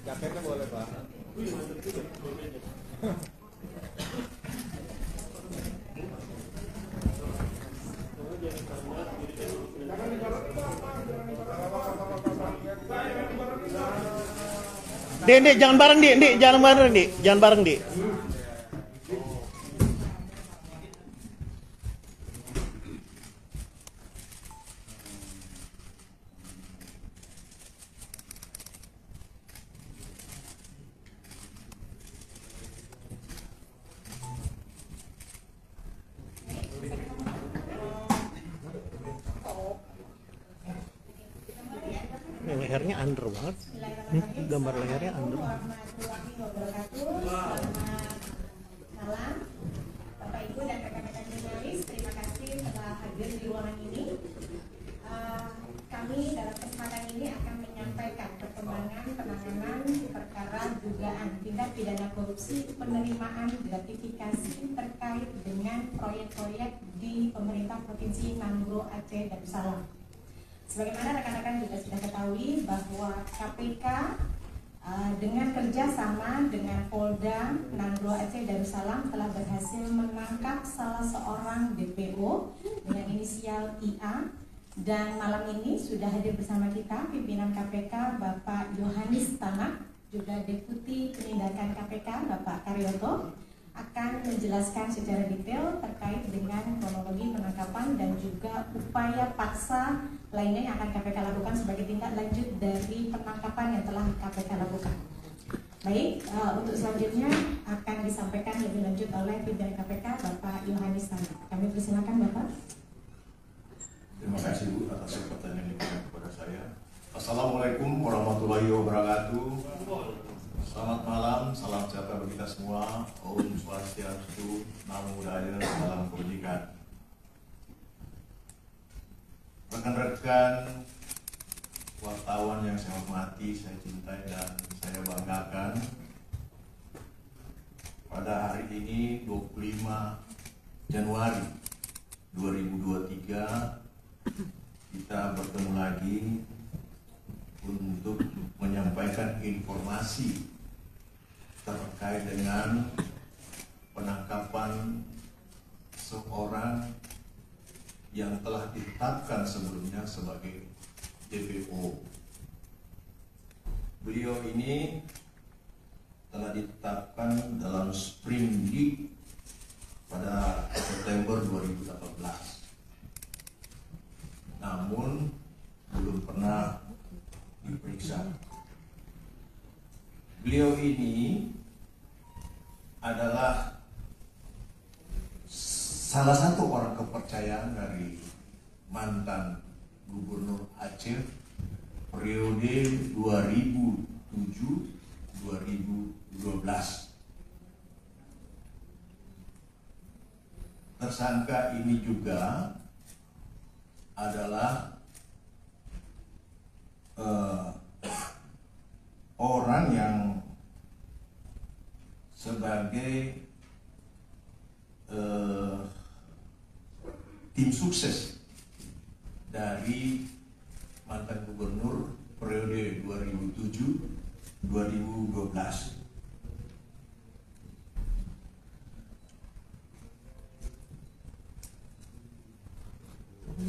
Jaketnya boleh Pak. Dek, jangan bareng, Dek, jangan bareng, Dek. Jangan bareng, Dek. Lehernya under banget. Gambar lehernya under. Malam, Bapak Ibu dan rekan-rekan jurnalis, terima kasih telah hadir di ruangan ini. Kami dalam kesempatan ini akan menyampaikan perkembangan penanganan perkara dugaan tindak pidana korupsi penerimaan gratifikasi terkait dengan proyek-proyek di pemerintah Provinsi Nanggroe, Aceh Darussalam. Sebagaimana rekan-rekan juga sudah ketahui bahwa KPK dengan kerjasama dengan Polda Nanggroe Aceh Darussalam telah berhasil menangkap salah seorang DPO dengan inisial IA, dan malam ini sudah hadir bersama kita pimpinan KPK Bapak Yohanis Tanak, juga Deputi Penindakan KPK Bapak Karyoto, akan menjelaskan secara detail terkait dengan kronologi penangkapan dan juga upaya paksa lainnya yang akan KPK lakukan sebagai tindak lanjut dari penangkapan yang telah KPK lakukan. Baik, untuk selanjutnya akan disampaikan lebih lanjut oleh pimpinan KPK Bapak Yohanis Tanak. Kami persilakan Bapak. Terima kasih Bu atas kesempatan yang diberikan kepada saya. Assalamualaikum warahmatullahi wabarakatuh. Selamat malam, salam sejahtera bagi kita semua. Om Swastiastu, Namo Buddhaya, salam kebajikan. Rekan-rekan wartawan yang saya hormati, saya cintai dan saya banggakan, pada hari ini 25 Januari 2023 kita bertemu lagi untuk menyampaikan informasi terkait dengan penangkapan seorang yang telah ditetapkan sebelumnya sebagai DPO. Beliau ini telah ditetapkan dalam Sprindik pada September 2018. Namun belum pernah diperiksa. Beliau ini adalah salah satu orang kepercayaan dari mantan Gubernur Aceh periode 2007-2012. Tersangka ini juga adalah orang yang sebagai tim sukses dari mantan gubernur periode 2007-2012.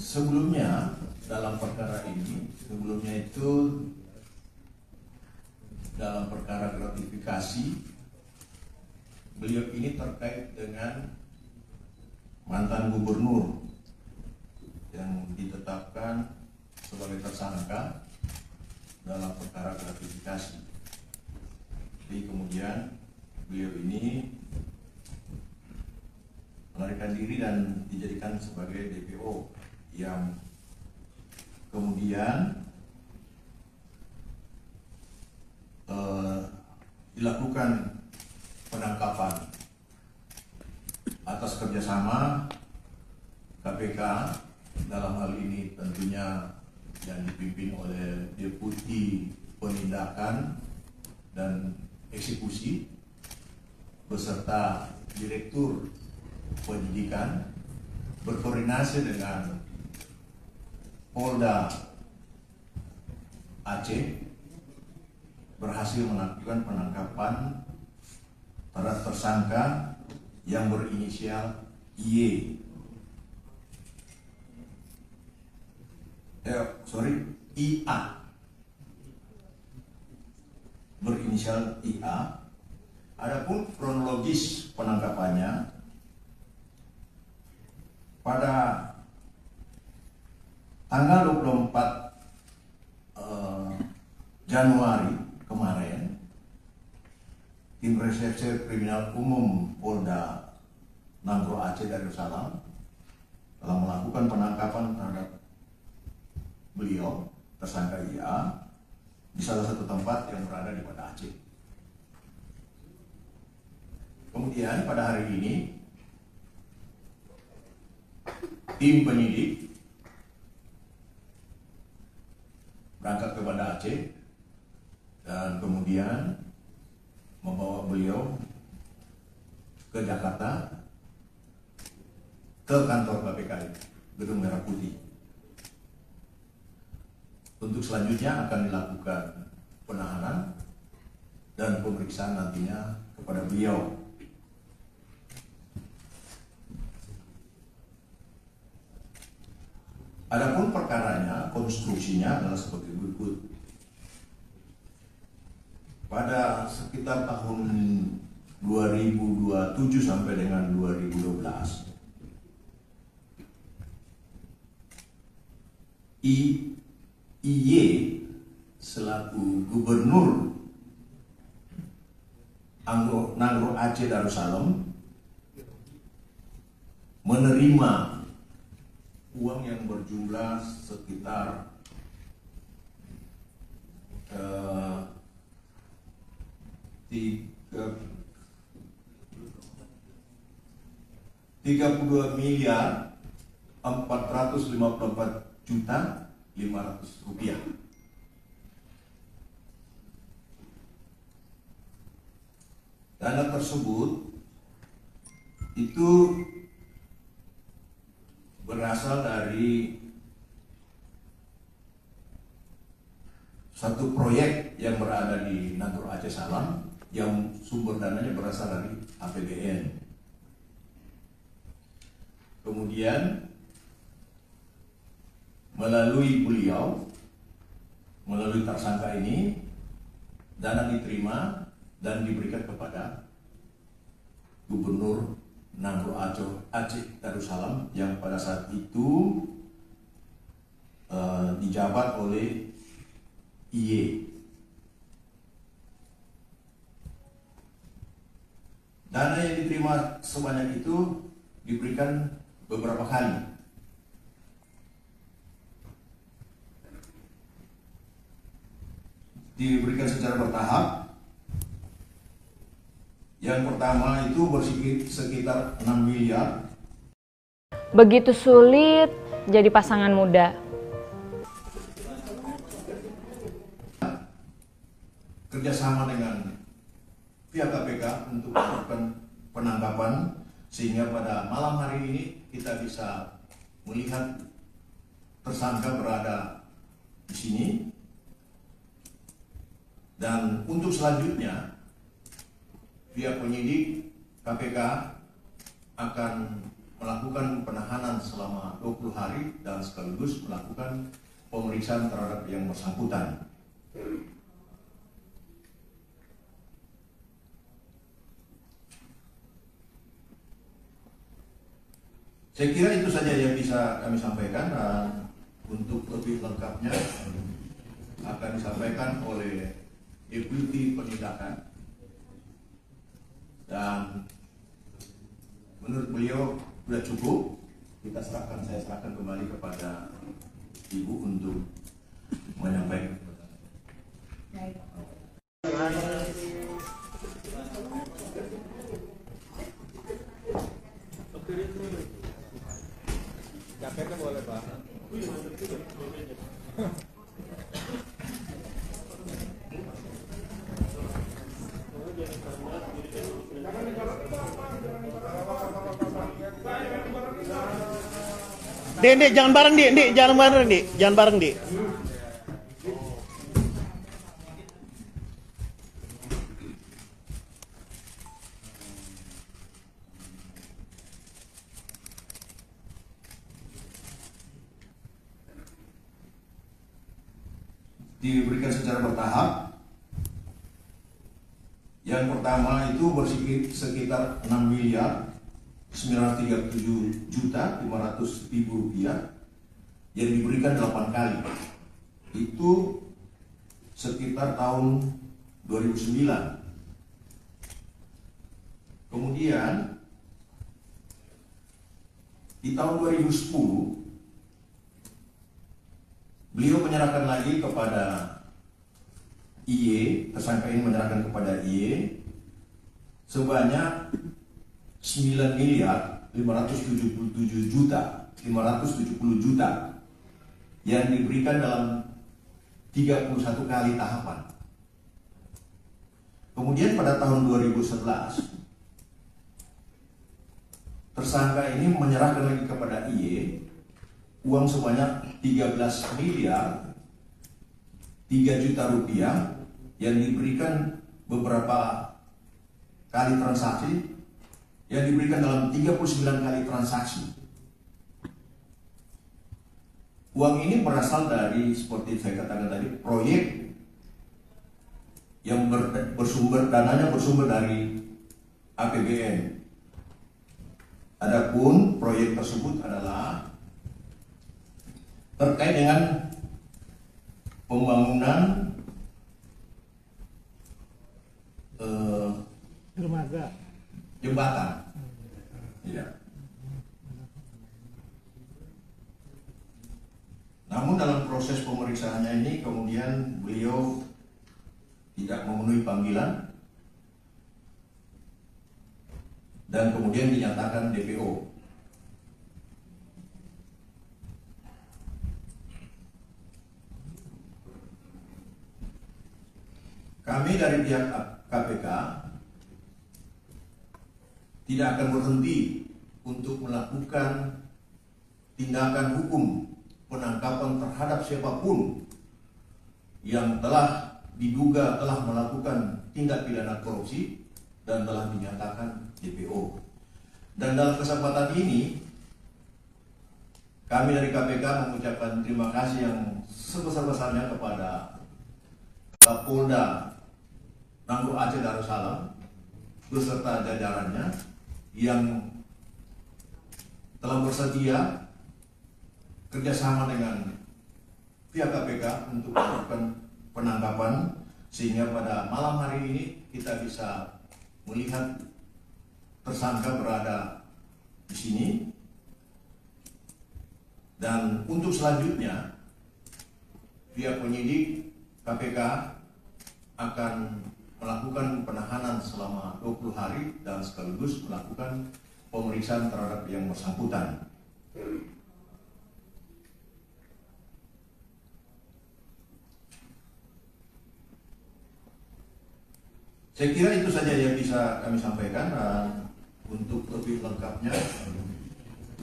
Sebelumnya dalam perkara ini, dalam perkara gratifikasi, beliau ini terkait dengan mantan gubernur yang ditetapkan sebagai tersangka dalam perkara gratifikasi. Jadi kemudian beliau ini melarikan diri dan dijadikan sebagai DPO yang kemudian dilakukan penangkapan atas kerjasama KPK, dalam hal ini tentunya yang dipimpin oleh Deputi Penindakan dan Eksekusi beserta Direktur Penyidikan, berkoordinasi dengan Polda Aceh berhasil melakukan penangkapan terhadap tersangka yang berinisial IA. IA. Berinisial IA. Adapun kronologis penangkapannya pada tanggal 24 Januari kemarin, tim reserse kriminal umum Polda Nangro Aceh Darussalam telah melakukan penangkapan terhadap beliau, tersangka IA, di salah satu tempat yang berada di Banda Aceh. Kemudian pada hari ini, tim penyidik berangkat ke Banda Aceh dan kemudian membawa beliau ke Jakarta, ke kantor KPK Gedung Merah Putih. Untuk selanjutnya akan dilakukan penahanan dan pemeriksaan nantinya kepada beliau. Adapun perkaranya, konstruksinya adalah seperti berikut. Pada sekitar tahun 2027 sampai dengan 2012, IY selaku Gubernur Nangro Aceh Darussalam menerima uang yang berjumlah sekitar 32.454.500 rupiah. Dana tersebut itu berasal dari satu proyek yang berada di Nangro Aceh Salam yang sumber dananya berasal dari APBN. Kemudian melalui beliau, melalui tersangka ini, dana diterima dan diberikan kepada Gubernur Nangro Aceh Darussalam yang pada saat itu dijabat oleh IY. Dana yang diterima sebanyak itu diberikan beberapa kali. Diberikan secara bertahap. Yang pertama itu sekitar 6 miliar. Begitu sulit jadi pasangan muda. Kerjasama dengan pihak KPK untuk melakukan penangkapan sehingga pada malam hari ini kita bisa melihat tersangka berada di sini. Dan untuk selanjutnya pihak penyidik KPK akan melakukan penahanan selama 20 hari dan sekaligus melakukan pemeriksaan terhadap yang bersangkutan. Saya kira itu saja yang bisa kami sampaikan, dan untuk lebih lengkapnya akan disampaikan oleh Deputi Penindakan. Dan menurut beliau sudah cukup, saya serahkan kembali kepada Ibu untuk menyampaikan. Jaketnya boleh, Pak. Dek, jangan bareng, Dik, jangan bareng, Dik. diberikan secara bertahap. Yang pertama itu sekitar 6.937.500.000 rupiah yang diberikan 8 kali. Itu sekitar tahun 2009. Kemudian di tahun 2010 beliau menyerahkan lagi kepada IE, tersangka ini menyerahkan kepada IE sebanyak 9.577.570.000 yang diberikan dalam 31 kali tahapan. Kemudian pada tahun 2011 tersangka ini menyerahkan lagi kepada IE uang sebanyak 13 miliar 3 juta rupiah yang diberikan beberapa kali transaksi, yang diberikan dalam 39 kali transaksi. Uang ini berasal dari, seperti saya katakan tadi, proyek yang dananya bersumber dari APBN. Adapun proyek tersebut adalah terkait dengan pembangunan dermaga, jembatan. Ya. Namun dalam proses pemeriksaannya ini kemudian beliau tidak memenuhi panggilan dan kemudian dinyatakan DPO. Kami dari pihak KPK tidak akan berhenti untuk melakukan tindakan hukum penangkapan terhadap siapapun yang telah diduga telah melakukan tindak pidana korupsi dan telah dinyatakan DPO. Dan dalam kesempatan ini kami dari KPK mengucapkan terima kasih yang sebesar-besarnya kepada Kapolda Nangro Aceh Darussalam beserta jajarannya yang telah bersedia kerjasama dengan pihak KPK untuk melakukan penangkapan, sehingga pada malam hari ini kita bisa melihat tersangka berada di sini. Dan untuk selanjutnya pihak penyidik KPK akan melakukan penahanan selama 20 hari dan sekaligus melakukan pemeriksaan terhadap yang bersangkutan. Saya kira itu saja yang bisa kami sampaikan, dan untuk lebih lengkapnya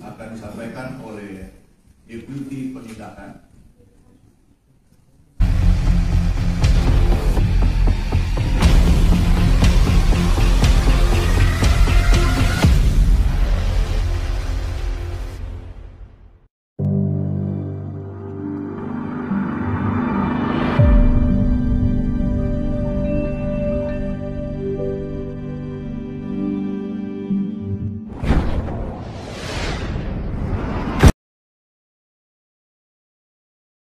akan disampaikan oleh Deputi Penindakan